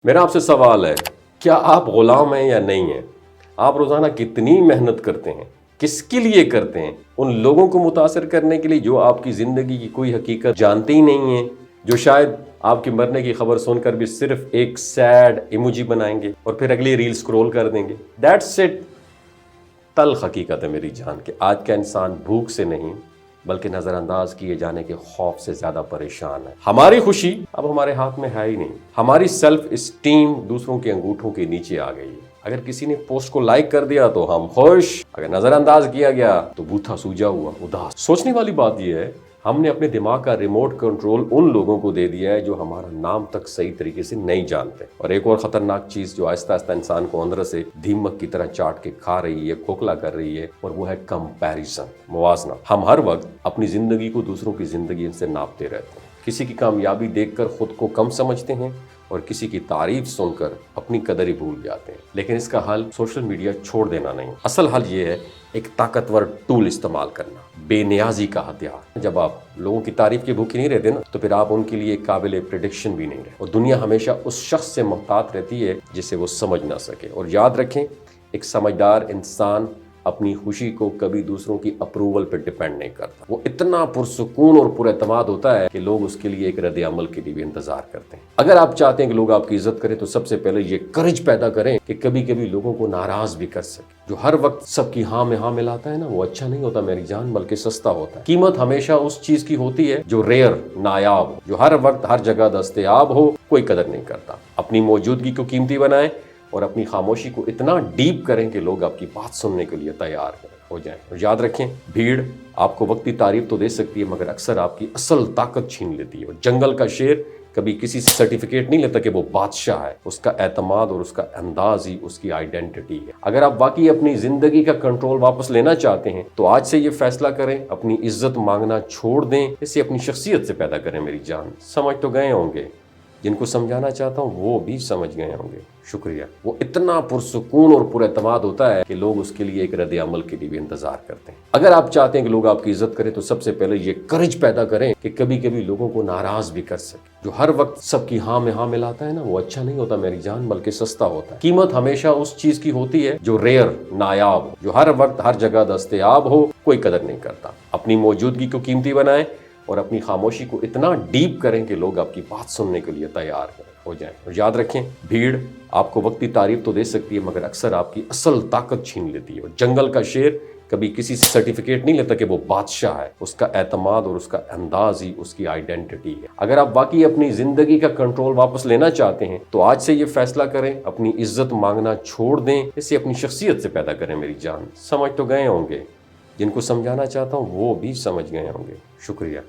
میرا آپ سے سوال ہے، کیا آپ غلام ہیں یا نہیں ہیں؟ آپ روزانہ کتنی محنت کرتے ہیں؟ کس کے لیے کرتے ہیں؟ ان لوگوں کو متاثر کرنے کے لیے جو آپ کی زندگی کی کوئی حقیقت جانتے ہی نہیں ہیں، جو شاید آپ کی مرنے کی خبر سن کر بھی صرف ایک سیڈ ایموجی بنائیں گے اور پھر اگلی ریل سکرول کر دیں گے۔ That's it. تلخ حقیقت ہے میری جان کہ آج کا انسان بھوک سے نہیں بلکہ نظر انداز کیے جانے کے خوف سے زیادہ پریشان ہے۔ ہماری خوشی اب ہمارے ہاتھ میں ہے ہی نہیں، ہماری سیلف اسٹیم دوسروں کے انگوٹھوں کے نیچے آ گئی ہے۔ اگر کسی نے پوسٹ کو لائک کر دیا تو ہم خوش، اگر نظر انداز کیا گیا تو بوتھا سوجا ہوا اداس۔ سوچنے والی بات یہ ہے، ہم نے اپنے دماغ کا ریموٹ کنٹرول ان لوگوں کو دے دیا ہے جو ہمارا نام تک صحیح طریقے سے نہیں جانتے۔ اور ایک اور خطرناک چیز جو آہستہ آہستہ انسان کو اندر سے دیمک کی طرح چاٹ کے کھا رہی ہے، کھوکھلا کر رہی ہے، اور وہ ہے کمپیریزن، موازنہ۔ ہم ہر وقت اپنی زندگی کو دوسروں کی زندگی سے ناپتے رہتے ہیں۔ کسی کی کامیابی دیکھ کر خود کو کم سمجھتے ہیں اور کسی کی تعریف سن کر اپنی قدر ہی بھول جاتے ہیں۔ لیکن اس کا حل سوشل میڈیا چھوڑ دینا نہیں، اصل حل یہ ہے ایک طاقتور ٹول استعمال کرنا، بے نیازی کا ہتھیار۔ جب آپ لوگوں کی تعریف کے بھوکے نہیں رہتے نا، تو پھر آپ ان کے لیے قابل پریڈکشن بھی نہیں رہتے، اور دنیا ہمیشہ اس شخص سے محتاط رہتی ہے جسے وہ سمجھ نہ سکے۔ اور یاد رکھیں، ایک سمجھدار انسان اپنی خوشی کو کبھی دوسروں کی اپروول پہ ڈیپینڈ نہیں کرتا۔ وہ اتنا پرسکون اور پر اعتماد ہوتا ہے کہ لوگ اس کے لیے ایک رد عمل کے لیے بھی انتظار کرتے ہیں۔ اگر آپ چاہتے ہیں کہ لوگ آپ کی عزت کریں تو سب سے پہلے یہ کرج پیدا کریں کہ کبھی کبھی لوگوں کو ناراض بھی کر سکیں۔ جو ہر وقت سب کی ہاں میں ہاں ملاتا ہے نا، وہ اچھا نہیں ہوتا میری جان، بلکہ سستا ہوتا ہے۔ قیمت ہمیشہ اس چیز کی ہوتی ہے جو ریئر، نایاب ہو، جو ہر وقت ہر جگہ دستیاب ہو۔ کوئی قدر نہیں کرتا۔ اپنی موجودگی کو قیمتی بنائیں اور اپنی خاموشی کو اتنا ڈیپ کریں کہ لوگ آپ کی بات سننے کے لیے تیار ہو جائیں۔ اور یاد رکھیں، بھیڑ آپ کو وقتی تعریف تو دے سکتی ہے مگر اکثر آپ کی اصل طاقت چھین لیتی ہے۔ اور جنگل کا شیر کبھی کسی سے سرٹیفکیٹ نہیں لیتا کہ وہ بادشاہ ہے، اس کا اعتماد اور اس کا انداز ہی اس کی آئیڈینٹی ہے۔ اگر آپ واقعی اپنی زندگی کا کنٹرول واپس لینا چاہتے ہیں تو آج سے یہ فیصلہ کریں، اپنی عزت مانگنا چھوڑ دیں، اسے اپنی شخصیت سے پیدا کریں میری جان۔ سمجھ تو گئے ہوں گے، جن کو سمجھانا چاہتا ہوں وہ بھی سمجھ گئے ہوں گے۔ شکریہ۔ وہ اتنا پرسکون اور پر اعتماد ہوتا ہے کہ لوگ اس کے لیے ایک رد عمل کے لیے بھی انتظار کرتے ہیں۔ اگر آپ چاہتے ہیں کہ لوگ آپ کی عزت کریں تو سب سے پہلے یہ کرج پیدا کریں کہ کبھی کبھی لوگوں کو ناراض بھی کر سکیں۔ جو ہر وقت سب کی ہاں میں ہاں ملاتا ہے نا، وہ اچھا نہیں ہوتا میری جان، بلکہ سستا ہوتا ہے۔ قیمت ہمیشہ اس چیز کی ہوتی ہے جو ریئر، نایاب ہو، جو ہر وقت ہر جگہ دستیاب ہو۔ کوئی قدر نہیں کرتا۔ اپنی موجودگی کو قیمتی بنائیں اور اپنی خاموشی کو اتنا ڈیپ کریں کہ لوگ آپ کی بات سننے کے لیے تیار ہو جائیں۔ اور یاد رکھیں، بھیڑ آپ کو وقتی تعریف تو دے سکتی ہے مگر اکثر آپ کی اصل طاقت چھین لیتی ہے۔ اور جنگل کا شیر کبھی کسی سے سرٹیفکیٹ نہیں لیتا کہ وہ بادشاہ ہے، اس کا اعتماد اور اس کا انداز ہی اس کی آئیڈینٹی ہے۔ اگر آپ واقعی اپنی زندگی کا کنٹرول واپس لینا چاہتے ہیں تو آج سے یہ فیصلہ کریں، اپنی عزت مانگنا چھوڑ دیں، اسے اپنی شخصیت سے پیدا کریں میری جان۔ سمجھ تو گئے ہوں گے، جن کو سمجھانا چاہتا ہوں وہ بھی سمجھ گئے ہوں گے۔ شکریہ۔